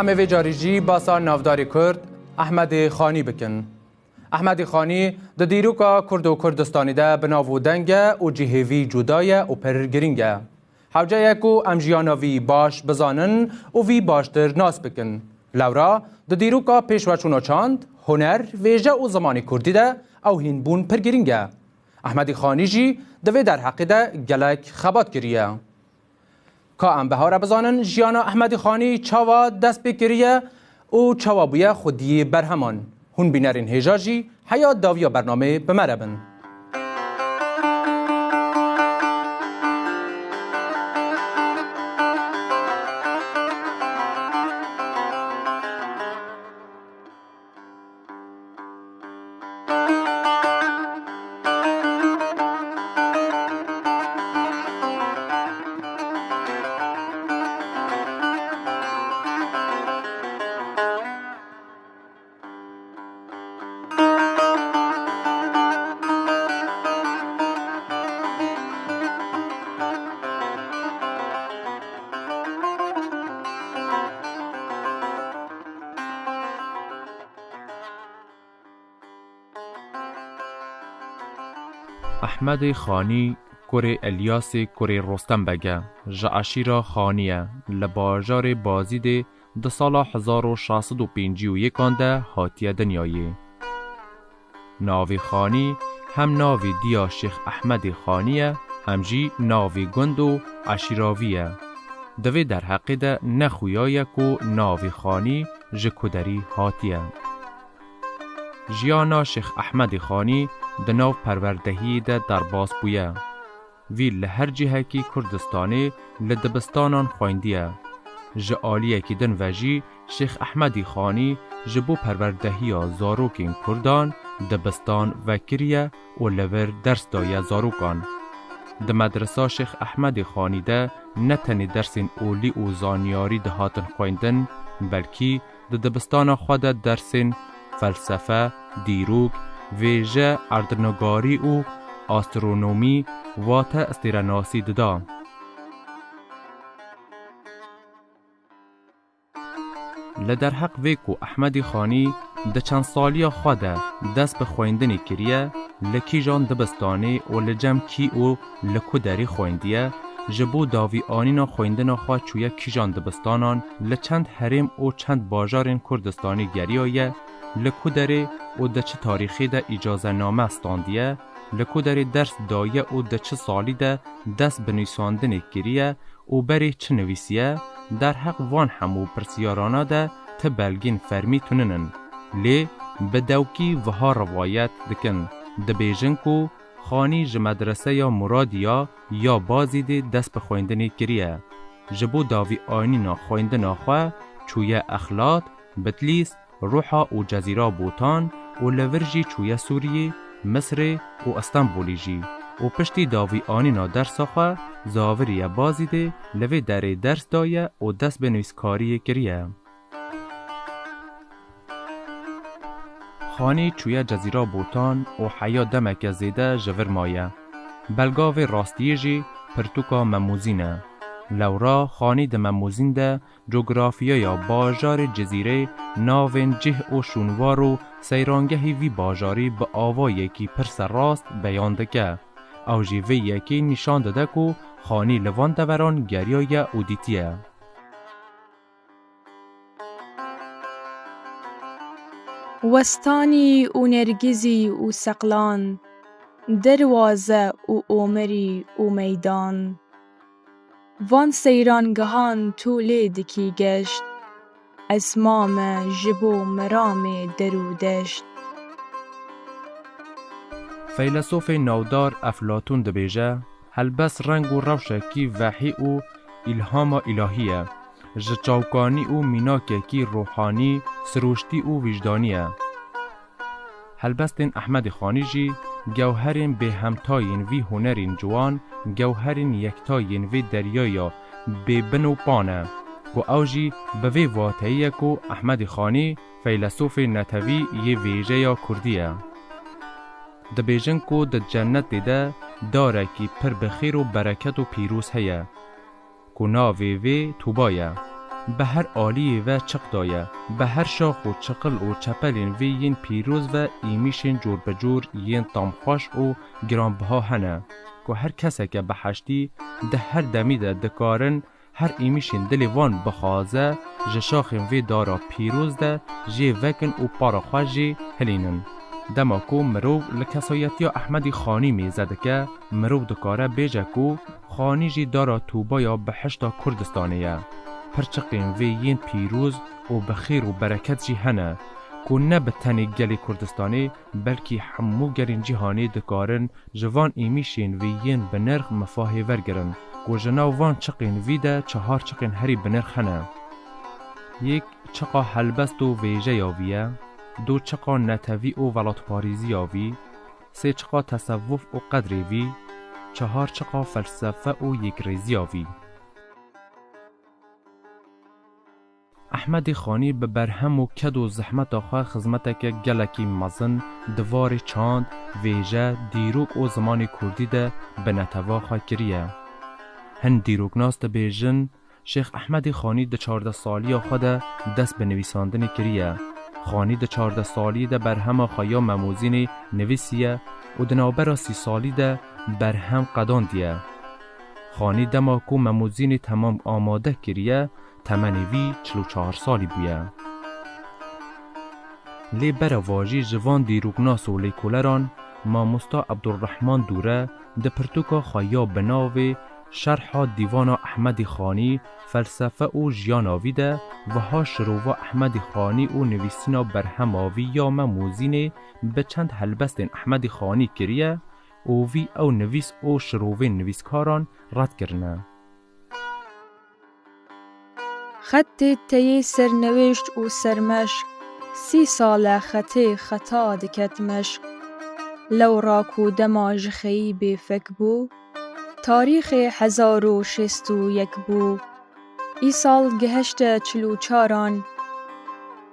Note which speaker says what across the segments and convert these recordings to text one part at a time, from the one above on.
Speaker 1: همه وی جاریجی باسا نافداری کرد احمد خانی بکن. احمد خانی د دیروکا کرد و کردستانی ده بناو دنگ و جهوی جدای و پرگرینگه. حوجه یکو امجیانوی باش بزانن و وی باشتر ناس بکن. لورا د دیروکا پیشوچونو چاند هنر ویژه و زمانی کردی ده او هین بون پرگرینگه. احمد خانی جی دوی در حقی ده گلک خبات کریه. که ام بهاره بزانن جیانا احمد خانی چاوا دست بکریه و چاوا بویه خودی برهمان. هون بینرین هجاجی حیات داویا برنامه بمربن.
Speaker 2: احمد خانی کره الیاس کره رستم بگه جعشیرا خانیه لباجار بازیده ده سال 1651 ده هاتیه دنیایی. ناوی خانی هم ناوی دیا شیخ احمد خانیه هم جی ناوی گند و عشیراویه. دوی در حقی ده نخویایه که ناوی خانی جکودری هاتیه. جیانا شیخ احمد خانی د ناو پروردهی ده در باز بویه. وی لهر جهه کی کردستانی لدبستانان خواندیه. جعالیه کی دن وجی شیخ احمدی خانی جبو پروردهی زاروکین کردان دبستان وکریه و لور درس دایه زاروکان. د مدرسه شیخ احمد خانی ده نتنی درسین اولی و زانیاری ده هاتن خواندن بلکی د دبستان خود درسین فلسفه، دیروک، ویژه اردنگاری و آسترونومی و تا استراناسی ددا. لدر حق ویکو احمد خانی ده چند سالی خود دست به خواندنی کریه لکی جان دبستانی و لجم کی و لکو دری خواندیه جبو داوی آنینا خواندن خواه چویه کی جان دبستانان لچند حریم و چند باجارین کردستانی گریایه لکو دری و ده چه تاریخی ده اجازه نامه استاندیه لکو دری درس دایه و ده چه سالی ده دست بنویساندن کریه و بری چه نویسیه در حق وان همو پرسیارانه ده ته بلگین فرمی توننن لی بدوکی وها روایت دکن ده بیجن کو خانی جمدرسه یا مرادیا یا بازی ده دست به خویندنی کریه جبو داوی آینینا خویندنا خواه چویه اخلاط بتلیس روحا و جزیره بوتان و لورجی چویه سوریه مصر و استانبولی جی و پشتی داوی آنینا درس خواه زاوریه بازی ده لوی دره درس دایه و دست به نویسکاری کریه. خانی چویه جزیره بوتان و حیا دمک زیده جور مایه. بلگاوی راستیه جی پرتوکا مموزینه. لورا خانی ده مموزین ده جغرافیا یا باجار جزیره ناوین جه و شونوار و سیرانگهی وی باجاری به آوا یکی پرس راست بیان دکه. او جیوی یکی نشان داده که خانی لوان دوران گریای اودیتیه.
Speaker 3: وستانی و نرگزی و سقلان دروازه و عمری و میدان وان سیرانگهان طول دکی گشت اسمام جبو مرام درودشت.
Speaker 2: فیلسوف نودار افلاطون دبیجه هلبس رنگ و روشکی وحی و الهام الهیه جچاوکانی و میناککی روحانی سروشتی و وجدانیه هلبستین احمد خانی جی گوهرین به همتاین وی هنرین جوان گوهرین یکتاین وی دریایا به بنو پانه و اوجی به وی واتهیه کو احمد خانی فیلسوف نتوی یه ویژه یا کردیه د بیژن کو د جنت دیده داره کی پر بخیر و برکت و پیروز هیه کو ناوی وی توبایه به هر آلی و چق دایه به هر شاخ و چقل و چپلین وی ین پیروز و ایمیشین جور بجور ین تامخوش و گرانبها هنه که هر کسی که به حشتی ده هر دمی ده دکارن هر ایمیشین دلی وان بخوازه جشاخین وی دارا پیروز ده جی وکن و پارا خواجی هلینن دما کو مرو لکسایتی احمد خانی میزده که مرو دکاره بیجه کو خانی جی دارا توبا یا بحشتا کردستانیه پرچقین وی ین پیروز و بخیر و برکت جی هنه کو نه به تنی گلی کردستانی بلکی همو گرین جهانی دکارن جوان ایمیشین وی ین بنرخ مفاهی ورگرن کو جناو وان چقین وی ده 4 چقین هری بنرخ هنه یک چقا هلبست و ویجه یاویه 2 چقا نتوی و ولات پاریزی یاوی 3 چقا تصوف و قدری وی 4 چقا فلسفه و یک ریزی یاوی احمد خانی به برهم و کد و زحمت آخوا خدمت که گلکی مزن دوار چاند ویژه دیروک و زمان کردی ده به نتوا خواه کریه هن دیروک ناست بیژن شیخ احمد خانی ده 14 سالی خود دست به نویساندن کریه خانی ده 14 سالی ده برهم خوایا مموزین نویسیه و ده نابرا 30 سالی ده برهم قداندیه خانی دما کو مموزین تمام آماده کریه تمنوی 44 سالی بویه لی بر واجی جوان دیروگناس و لیکولران ماموستا عبدالرحمن دوره ده پرتوکا خوایا بناوی شرح دیوان احمد خانی فلسفه و جیاناوی ده و ها شروع احمد خانی و نویسینا برهماوی یا مموزین به چند هلبست احمد خانی کریه او وی او نویس او شروع نویسکاران رد کرنه
Speaker 3: خط تی سرنوشت و سرمشق 30 ساله خطی خطا دکت مشق لو راکو دماج خی به فک بو تاریخ 1061 بو ای سال گهشت 44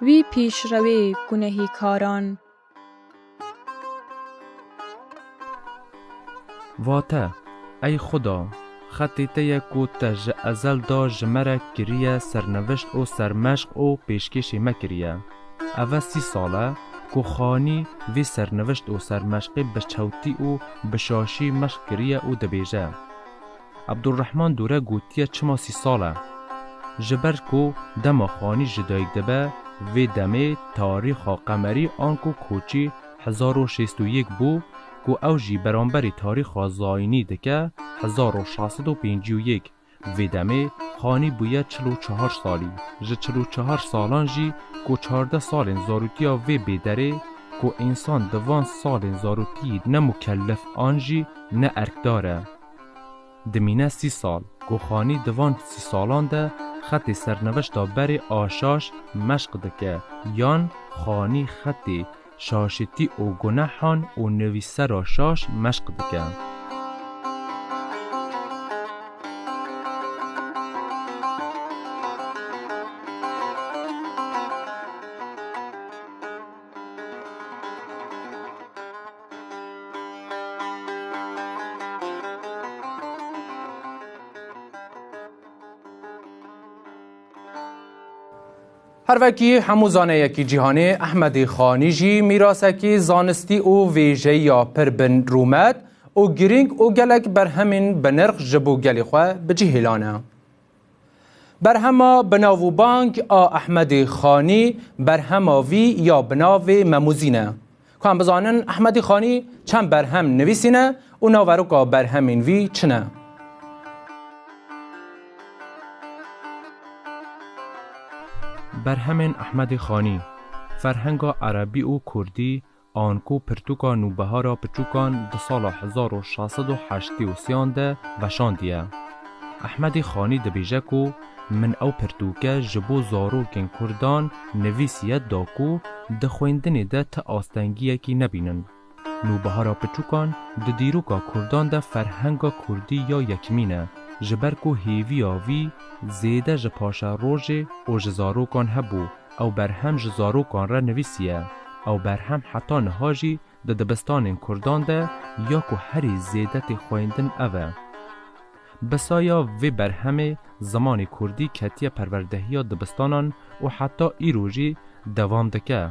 Speaker 3: وی پیش روی گنهی کاران
Speaker 2: واته ای خدا خطی تیه کو تج ازل دا جمره کریه سرنوشت و سرمشق و پیشکشی مکریه اوه 30 ساله کو خانی وی سرنوشت و سرمشقی بچوتی و بشاشی مشق کریه و دبیجه عبدالرحمن دوره گوتیه چما 30 ساله جبر کو دما خانی جدایک دبه وی دمه تاریخ قمری آنکو کوچی 1061 بو کو او جی برانبری تاریخ زاینی دکه 1651 ویدمه خانی بویه 44 سالی جه 44 سالان جی کو 14 سالین زاروتیا وی بیدره کو انسان دوان سالین زاروتی نه مکلف آنجی نه ارک داره دمینه 30 سال کو خانی دوان 30 سالان ده خط سرنوشت بر آشاش مشق دکه یان خانی خطی شاشتی او گناهان او نویسه را شاش مشق دکه
Speaker 1: هر وکی همو زانه یکی جیهانی احمد خانی جی میراسه کی زانستی او ویژه یا پر بن رومد او گرینگ او گلک بر همین بنرخ جبو گلی خواه بجی هلانه. بر هما بناو بانک آ احمد خانی بر هما وی یا بناو مموزینه. که هم بزانن احمد خانی چند بر هم نویسینه و ناوروکا بر همین وی چنه.
Speaker 2: برهمن احمد خانی فرهنگ عربی و کردی آنکو پرتوکا نوبهارا پچوکان ده سال 1683 ده وشاندیه. احمد خانی دبیجه کو من او پرتوکه جبو زاروکن کردان نویسیه داکو ده خویندن ده تا آستنگیه کی نبینن. نوبهارا پچوکان ده دیروکا کردان ده فرهنگا کردی یا یکمینه جبر کو هیوی آوی زیده جپاشا روژه او جزاروکان هبو او برهم جزاروکان را نویسیه او برهم حتی نهاجی ده دبستان کردان ده یا کو هری زیدت خویندن اوه. بسایا وی برهم زمان کردی کتیه پروردهی دبستانان و حتی ایروژی دوام دکه.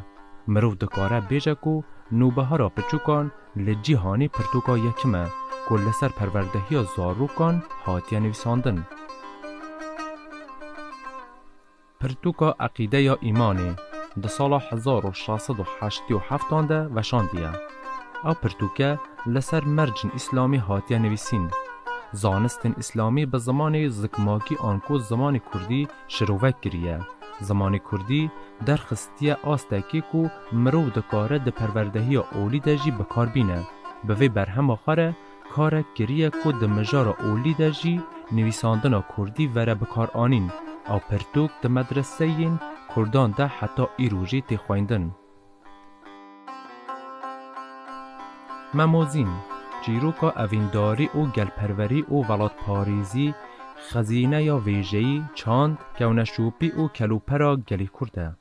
Speaker 2: مروف دکاره بیجه کو نوبهارا پچوکان لجیهانی پرتوکا یکمه که لسر پروردهی زاروکان هاتیه نویساندن. پرتوکا عقیده یا ایمانی ده سال 1687 ده وشاندیه. او پرتوکه لسر مرجن اسلامی هاتیه نویسین. زانستن اسلامی به زمان زکماکی آنکو زمان کردی شروع کریه. زمان کردی در خستیه آستکی کو مرو دکاره ده پروردهی اولی ده جی بکار بینه. به وی برهم آخره کاره کریه کو ده مجار اولی ده جی نویساندن کردی وره بکار آنین. او پرتوک ده مدرسه این کردان ده حتی ایروژی تی خویندن. مموزین جیروکا اوینداری او گلپروری او ولاد پاریزی خزینه یا ویژه‌ای چاند که اونشوپی او کلوپرا گلی کرده.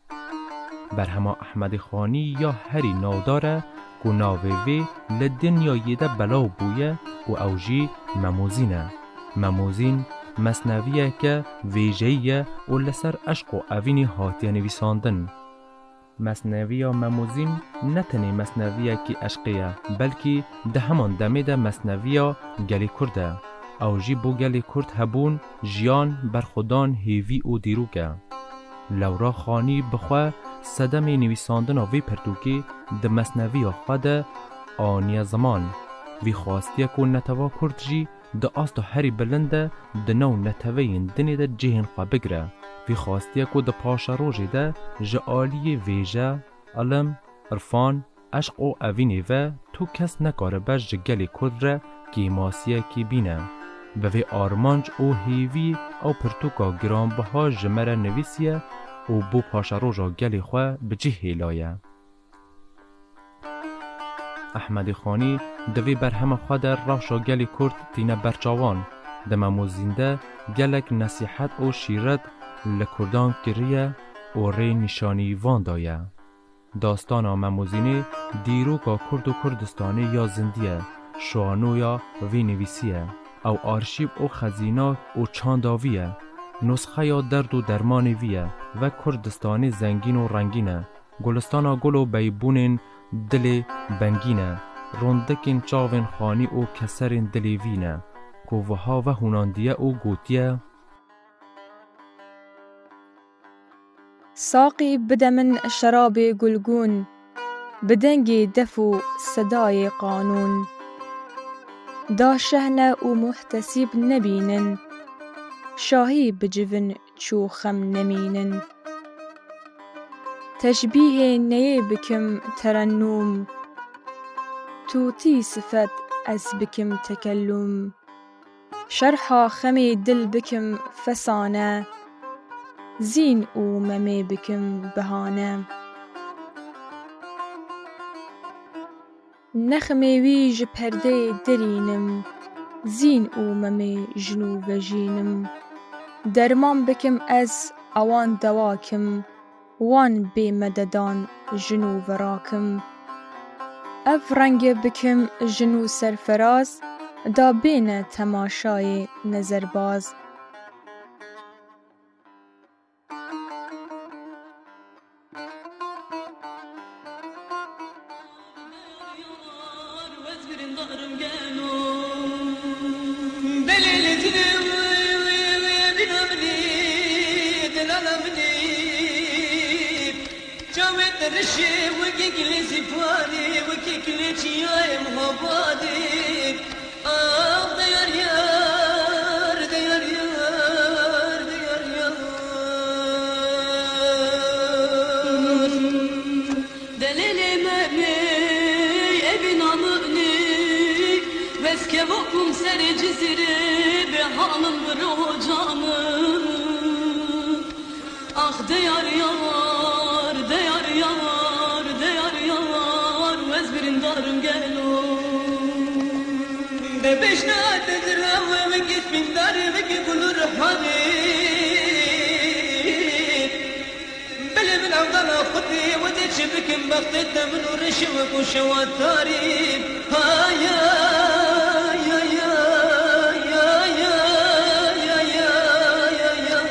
Speaker 2: برهما احمد خانی یا هری ناداره که ناوی لدنیا یده بلاو بویه و اوجی مموزینه. مموزین مصنویه که ویژه‌ایه و لسر عشق و اوینی هاتیه نویساندن. مصنوی مموزین نتنی مصنویه کی عشقیه بلکی ده همان دمه ده مصنویه گلی کرده. او جی بو گلی کرد هبون جیان برخودان هیوی و دیروکه. لورا خانی بخواه صدم نویساندن وی پرتوکی ده مصنوی خود آنی زمان. وی خواستیه که نتوا کرد جی ده آستو هری بلنده ده نو نتوین دنی ده جهن خواه بگره. وی خواستیه که ده پاشا روژه ده جعالی ویجه، علم، عرفان، عشق و اوینی و تو کس نکاره بش جگلی کرد را که ماسیه کی بینه. به وی آرمانج او هیوی او پرتوکا گرانبها جمره نویسیه او بو پاشا روژا گلی خواه بجه هیلایه. احمد خانی دوی برهم خواه در راشا گلی کرد تینه برچاوان ده مموزینده گلک نصیحت او شیرت لکردان کریه او ری نشانی وان دایه. داستان مموزینی دیروکا کرد و کردستانی یا زندیه شوانویا وی نویسیه او آرشیب او خزینا او چانداویه. نسخه یا درد و درمانی ویه و کردستانی زنگین و رنگینه. گلستانا گل و بیبونین دل بنگینه. روندکین چاوین خانی او کسرین دلی وینه. کووها و هوناندیه او گوتیه
Speaker 3: ساقی بده من شراب گلگون بدنگ دف و صدای قانون دا شهنه و محتسب نبینن شاهی بجون چو خم نمینن تشبیه نیه بکم ترنم توتی صفت از بکم تکلم شرحا خمی دل بکم فسانه زین او ممی بکم بهانه نخمی ویج پرده درینم زین او ممی جنو و جینم درمان بکم از اوان دواکم وان بی مددان جنو و راکم اف رنگ بکم جنو سرفراز دا بین تماشای نظرباز
Speaker 4: دليل ما halım bro canım. Ah deyar yar, deyar yar, deyar yar, vezbirin darım gelo. De beşne dedir ve git bin darım ki kulur hani. Bile min avdana khudi ve de çibikim baktete min uğraşı ve kuşavat tarif. Hayya, ya ya, ya ya, ya ya, ya ya.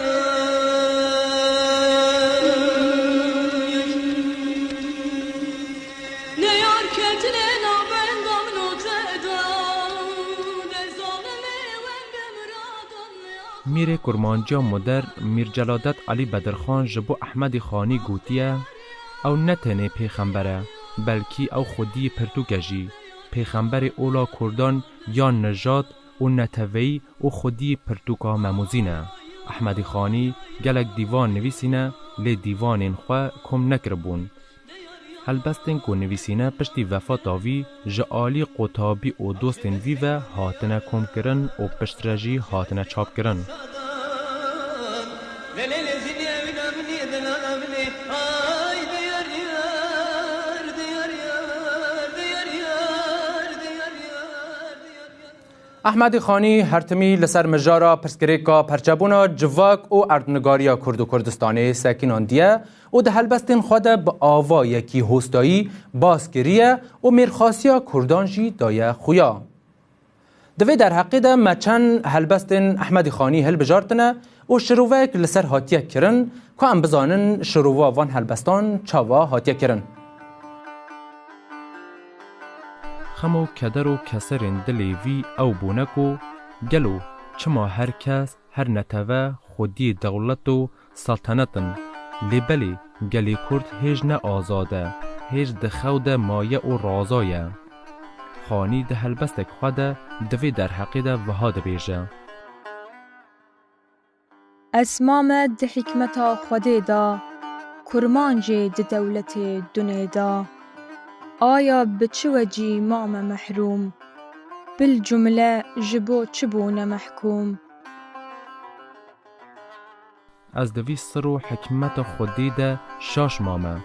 Speaker 4: Ne yar ketine na ben damın oteda. De zalime ven bemradan ya.
Speaker 2: میر کرمانجیا مدر میر جلادت علی بدرخان جبو احمد خانی گوتیه او نتنه پیغمبره بلکی او خودی پرتوکجی پیغمبر اولا کردان یا نجات و نتوی و خودی پرتوکا مموزینه. احمد خانی گلک دیوان نویسینه لی دیوانین خواه کم نکربون. هلبستن کو نویسینه پشتی وفات آوی جعالی قطابی و دوستن ویوه هاتنه کم کرن و پشت رجی هاتنه چاپ کرن.
Speaker 1: احمد خانی هرتمی لسر مجارا پرسکریکا پرچبونا جواک و اردنگاریا کرد و کردستانی ساکنان دیه و ده هلبستین خود به آوا یکی هستایی باسکریه و میرخاسیا کردانجی دایه خویا. دوی در حقیقه مچن هلبستین احمد خانی هل بجارتنه و شروعک لسر هاتیه کرن که ام بزانن شروع وان هلبستان چاوا هاتیه کرن.
Speaker 2: خمو کدر و کسرین دلیوی او بونکو گلو چما هر کس هر نتوه خودی دولت و سلطنتن لیبلی گلی کرد هیچ نه آزاده هیچ دخود مایه و رازایه. خانی ده هلبستک خواده دوی در حقیده وهاده بیجه.
Speaker 3: اسمام ده حکمتا خوده دا کرمانجی ده دولت دنیا دا آیا بچه وجی مام محروم بالجمله جبو چبون محکوم.
Speaker 2: از دوی سر و حکمت خودی ده شاش مامه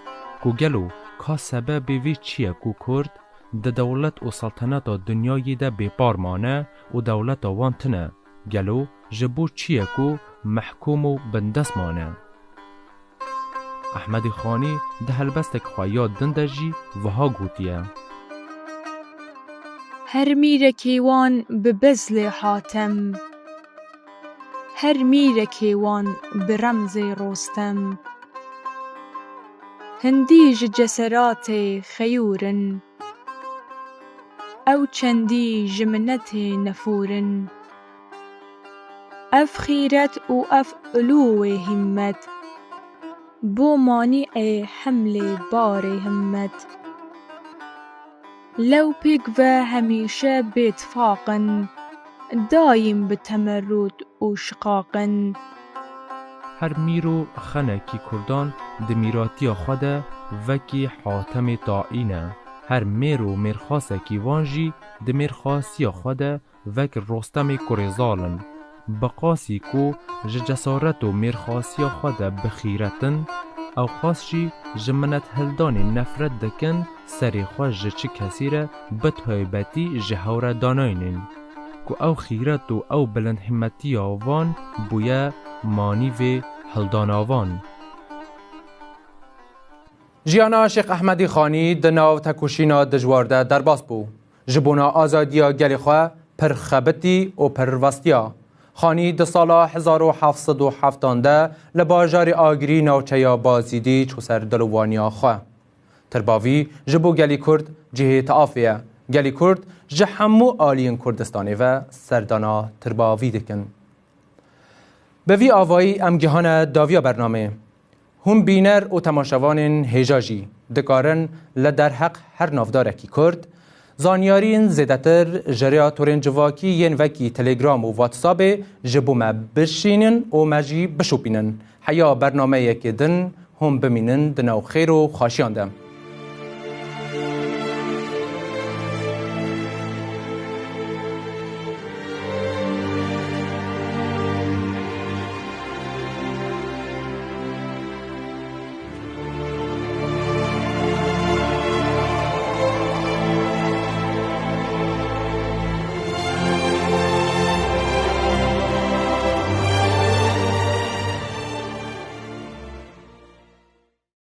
Speaker 2: کو گلو که سبب وی چیه کو کرد ده دولت و سلطنت دنیای ده بیپار مانه و دولت وانتنه گلو جبو چیه کو محکوم و بندس مانه. احمد خانی ده هلبستک خواهیات دندجی وها گوتیه.
Speaker 3: هر میر کیوان به بزل حاتم هر میر کیوان به رمز رستم هندیج جسرات خیورن او چندی جمنت نفورن اف خیرت و اف علو همت بو مانع حمل بار همت لو پیک و همیشه باتفاقن دایم به تمرد و شقاقن.
Speaker 2: هر میرو خنکی کردان دمیراتی خوده وکی حاتم طائینه. هر میرو میرخاسکی وانجی دمیرخاسی خوده وک رستم کرزالن. بقاسی کو جسارت و میرخاسی خوده بخیرتن او خاصشی جمنت هلدان نفرت دکن سری خواه چه کسی را بطایبتی جهور داناینن که او خیرت و او بلند همتی آوان بویا مانی و هلدان آوان.
Speaker 1: جیانا شیخ احمدی خانی دناو تکوشینا دجوارده در باس بو جبونا آزادیا گلی خواه پر خبتی و پر وستیا. خانی ده سالا 1717 لباجار آگری نوچه بازیدی چو سر دلوانیا خواه. ترباوی جبو گلی کرد جهه تعافیه. گلی کرد جه همو آلین کردستانی و سردانا ترباوی دکن. به وی آوایی امگهان داویا برنامه هم بینر و تماشاوان هجاجی دکارن لدر حق هر نافدارکی کرد زانیارین زیدتر جریاتورین جواکی ین وکی تلگرام و واتساب جبومه بشینن و مجی بشوپینن حیا برنامه یکی دن هم بمینن دنو خیر و خاشیاندم.